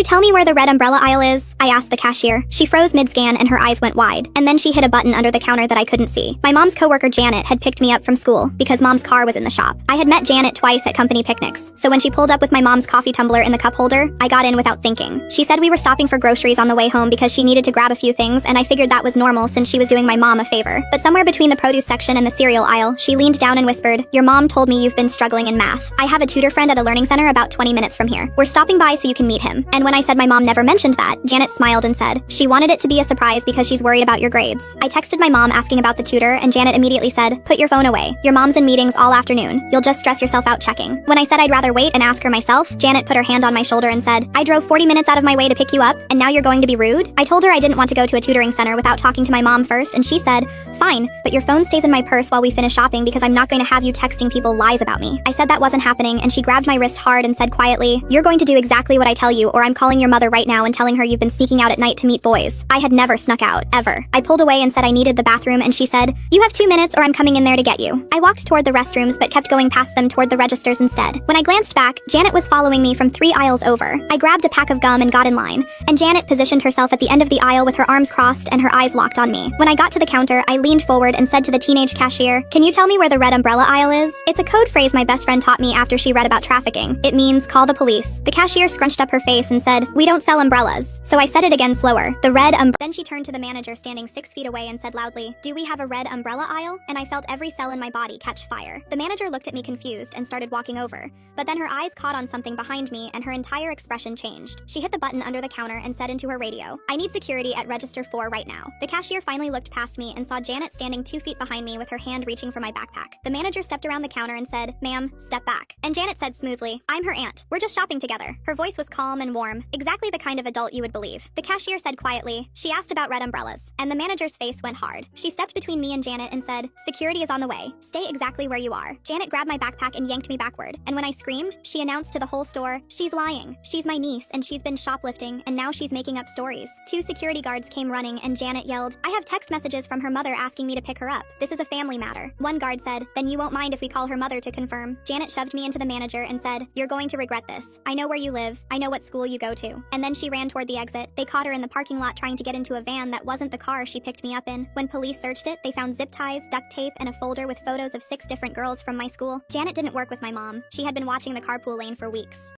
you tell me where the red umbrella aisle is? I asked the cashier. She froze mid-scan and her eyes went wide, and then she hit a button under the counter that I couldn't see. My mom's coworker Janet had picked me up from school because mom's car was in the shop. I had met Janet twice at company picnics, so when she pulled up with my mom's coffee tumbler in the cup holder, I got in without thinking. She said we were stopping for groceries on the way home because she needed to grab a few things, and I figured that was normal since she was doing my mom a favor. But somewhere between the produce section and the cereal aisle, she leaned down and whispered, "Your mom told me you've been struggling in math. I have a tutor friend at a learning center about 20 minutes from here. We're stopping by so you can meet him." And when I said my mom never mentioned that, Janet smiled and said, "She wanted it to be a surprise because she's worried about your grades." I texted my mom asking about the tutor, and Janet immediately said, "Put your phone away. Your mom's in meetings all afternoon. You'll just stress yourself out checking." When I said I'd rather wait and ask her myself, Janet put her hand on my shoulder and said, "I drove 40 minutes out of my way to pick you up, and now you're going to be rude?" I told her I didn't want to go to a tutoring center without talking to my mom first, and she said, "Fine, but your phone stays in my purse while we finish shopping because I'm not going to have you texting people lies about me." I said that wasn't happening, and she grabbed my wrist hard and said quietly, "You're going to do exactly what I tell you, or I'm calling your mother right now and telling her you've been sneaking out at night to meet boys." I had never snuck out, ever. I pulled away and said I needed the bathroom, and she said, "You have 2 minutes or I'm coming in there to get you." I walked toward the restrooms but kept going past them toward the registers instead. When I glanced back, Janet was following me from 3 aisles over. I grabbed a pack of gum and got in line, and Janet positioned herself at the end of the aisle with her arms crossed and her eyes locked on me. When I got to the counter, I leaned forward and said to the teenage cashier, "Can you tell me where the red umbrella aisle is?" It's a code phrase my best friend taught me after she read about trafficking. It means call the police. The cashier scrunched up her face and said, "We don't sell umbrellas." So I said it again slower. The red umbrella. Then she turned to the manager standing 6 feet away and said loudly, "Do we have a red umbrella aisle?" And I felt every cell in my body catch fire. The manager looked at me confused and started walking over, but then her eyes caught on something behind me and her entire expression changed. She hit the button under the counter and said into her radio, "I need security at register 4 right now." The cashier finally looked past me and saw Janet standing 2 feet behind me with her hand reaching for my backpack. The manager stepped around the counter and said, "Ma'am, step back." And Janet said smoothly, "I'm her aunt. We're just shopping together." Her voice was calm and warm, exactly the kind of adult you would believe. The cashier said quietly, "She asked about red umbrellas." And the manager's face went hard. She stepped between me and Janet and said, "Security is on the way. Stay exactly where you are." Janet grabbed my backpack and yanked me backward, and when I screamed, she announced to the whole store, "She's lying. She's my niece, and she's been shoplifting, and now she's making up stories." 2 security guards came running, and Janet yelled, "I have text messages from her mother asking me to pick her up. This is a family matter." One guard said, "Then you won't mind if we call her mother to confirm." Janet shoved me into the manager and said, "You're going to regret this. I know where you live. I know what school you go to." And then she ran toward the exit. They caught her in the parking lot trying to get into a van that wasn't the car she picked me up in. When police searched it, they found zip ties, duct tape, and a folder with photos of 6 different girls from my school. Janet didn't work with my mom. She had been watching the carpool lane for weeks.